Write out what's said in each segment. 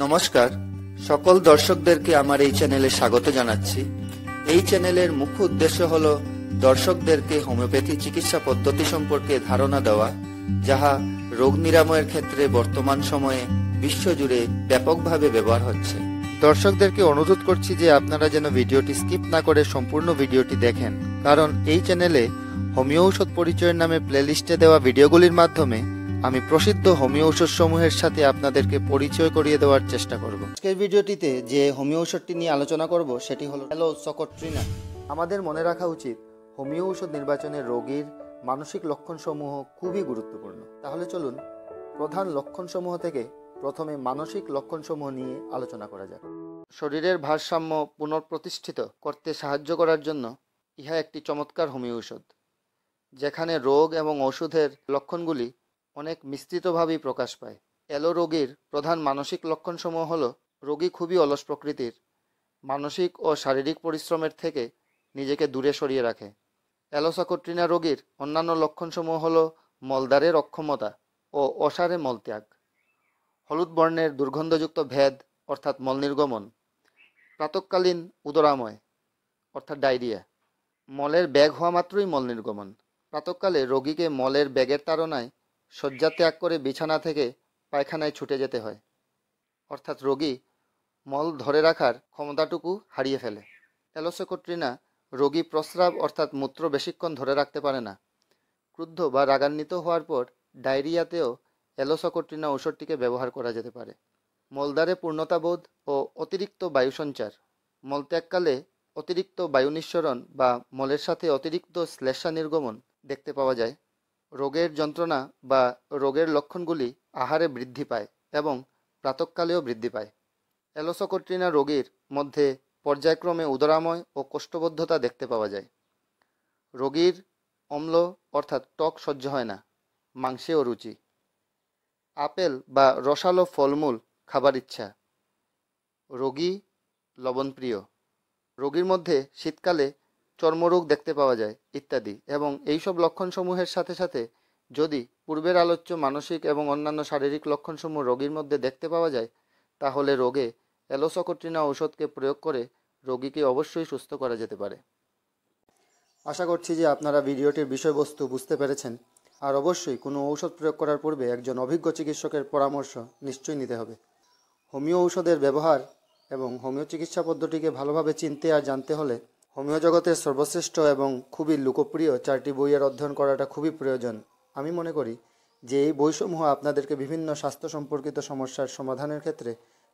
নমস্কার, সকল দর্শকদেরকে আমার এই চ্যানেলে স্বাগত জানাচ্ছি। এই চ্যানেলের মুখ্য উদ্দেশ্য হলো দর্শকদেরকে হোমিওপ্যাথি চিকিৎসা পদ্ধতি সম্পর্কে ধারণা দেওয়া, যাহা রোগ নিরাময়ের ক্ষেত্রে বর্তমান সময়ে বিশ্বজুড়ে ব্যাপকভাবে ব্যবহার হচ্ছে। দর্শকদেরকে অনুরোধ করছি যে আপনারা যেন ভিডিওটি স্কিপ না করে সম্পূর্ণ ভিডিওটি দেখেন, কারণ এই চ্যানেলে হোমিও ঔষধ পরিচয়ের নামে প্লেলিস্টে দেওয়া ভিডিওগুলির মাধ্যমে আমি প্রসিদ্ধ হোমিও ঔষধ সমূহের সাথে আপনাদেরকে পরিচয় করিয়ে দেওয়ার চেষ্টা করব। আজকের ভিডিওটিতে যে হোমিও ঔষধটি নিয়ে আলোচনা করব সেটি হলো অ্যালোসোকোট্রিনা। আমাদের মনে রাখা উচিত হোমিও ঔষধ নির্বাচনে রোগীর মানসিক লক্ষণসমূহ খুবই গুরুত্বপূর্ণ। তাহলে চলুন প্রধান লক্ষণসমূহ থেকে প্রথমে মানসিক লক্ষণসমূহ নিয়ে আলোচনা করা যাক। শরীরের ভারসাম্য পুনঃপ্রতিষ্ঠিত করতে সাহায্য করার জন্য ইহা একটি চমৎকার হোমিও ঔষধ, যেখানে রোগ এবং ওষুধের লক্ষণগুলি অনেক মিশ্রিতভাবেই প্রকাশ পায়। অ্যালো রোগীর প্রধান মানসিক লক্ষণসমূহ হল রোগী খুবই অলস প্রকৃতির, মানসিক ও শারীরিক পরিশ্রমের থেকে নিজেকে দূরে সরিয়ে রাখে। অ্যালোসোকোট্রিনা রোগীর অন্যান্য লক্ষণসমূহ হল মলদ্বারের অক্ষমতা ও অসারে মলত্যাগ, হলুদ বর্ণের দুর্গন্ধযুক্ত ভেদ অর্থাৎ মল নির্গমন, প্রাতঃকালীন উদরাময় অর্থাৎ ডায়রিয়া, মলের ব্যাগ হওয়া মাত্রই মল নির্গমন। প্রাতঃকালে রোগীকে মলের ব্যাগের তাড়নায় শয্যা ত্যাগ করে বিছানা থেকে পায়খানায় ছুটে যেতে হয়, অর্থাৎ রোগী মল ধরে রাখার ক্ষমতাটুকু হারিয়ে ফেলে। অ্যালোসোকোট্রিনা রোগী প্রস্রাব অর্থাৎ মূত্র বেশিক্ষণ ধরে রাখতে পারে না। ক্রুদ্ধ বা রাগান্বিত হওয়ার পর ডায়রিয়াতেও অ্যালোসোকোট্রিনা ঔষধটিকে ব্যবহার করা যেতে পারে। মলদ্বারে পূর্ণতাবোধ ও অতিরিক্ত বায়ু সঞ্চার, মলত্যাগকালে অতিরিক্ত বায়ু নিঃসরণ বা মলের সাথে অতিরিক্ত শ্লেষ্মা নির্গমন দেখতে পাওয়া যায়। রোগের যন্ত্রণা বা রোগের লক্ষণগুলি আহারে বৃদ্ধি পায় এবং প্রাতঃকালেও বৃদ্ধি পায়। অ্যালোসোকোট্রিনা রোগীর মধ্যে পর্যায়ক্রমে উদরাময় ও কোষ্ঠবদ্ধতা দেখতে পাওয়া যায়। রোগীর অম্ল অর্থাৎ টক সহ্য হয় না, মাংসেও রুচি। আপেল বা রসালো ফলমূল খাবার ইচ্ছা। রোগী লবণপ্রিয়। রোগীর মধ্যে শীতকালে চর্মরোগ দেখতে পাওয়া যায় ইত্যাদি। এবং এইসব লক্ষণসমূহের সাথে সাথে যদি পূর্বের আলোচ্য মানসিক এবং অন্যান্য শারীরিক লক্ষণসমূহ রোগীর মধ্যে দেখতে পাওয়া যায়, তাহলে রোগে অ্যালোসোকোট্রিনা ঔষধকে প্রয়োগ করে রোগীকে অবশ্যই সুস্থ করা যেতে পারে। আশা করছি যে আপনারা ভিডিওটির বিষয়বস্তু বুঝতে পেরেছেন। আর অবশ্যই কোনো ঔষধ প্রয়োগ করার পূর্বে একজন অভিজ্ঞ চিকিৎসকের পরামর্শ নিশ্চয়ই নিতে হবে। হোমিও ঔষধের ব্যবহার এবং হোমিও চিকিৎসা পদ্ধতিকে ভালোভাবে চিনতে আর জানতে হলে হোমিও জগতের সর্বশ্রেষ্ঠ এবং খুবই লোকপ্রিয় 4টি বইয়ের অধ্যয়ন করাটা খুবই প্রয়োজন। আমি মনে করি যে এই বইসমূহ আপনাদেরকে বিভিন্ন স্বাস্থ্য সম্পর্কিত সমস্যার সমাধানের ক্ষেত্রে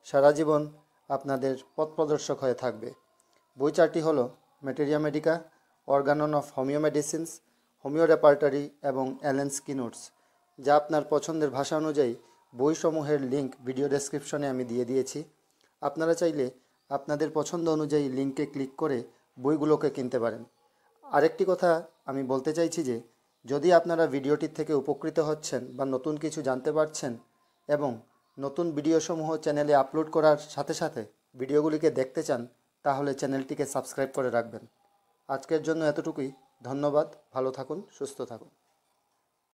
সারা জীবন আপনাদের পথ প্রদর্শক হয়ে থাকবে। বই 4টি হলো materia medica, organon of homoeo medicines, homoeo repertory এবং অ্যালেন স্কি নোটস, যা আপনার পছন্দের ভাষা অনুযায়ী বইসমূহের লিঙ্ক ভিডিও ডেসক্রিপশনে আমি দিয়ে দিয়েছি। আপনারা চাইলে আপনাদের পছন্দ অনুযায়ী লিঙ্কে ক্লিক করে বইগুলোকে কিনতে পারেন। আরেকটি কথা আমি বলতে চাইছি যে যদি আপনারা ভিডিওটির থেকে উপকৃত হচ্ছেন বা নতুন কিছু জানতে পারছেন এবং নতুন ভিডিওসমূহ চ্যানেলে আপলোড করার সাথে সাথে ভিডিওগুলিকে দেখতে চান, তাহলে চ্যানেলটিকে সাবস্ক্রাইব করে রাখবেন। আজকের জন্য এতটুকুই। ধন্যবাদ। ভালো থাকুন, সুস্থ থাকুন।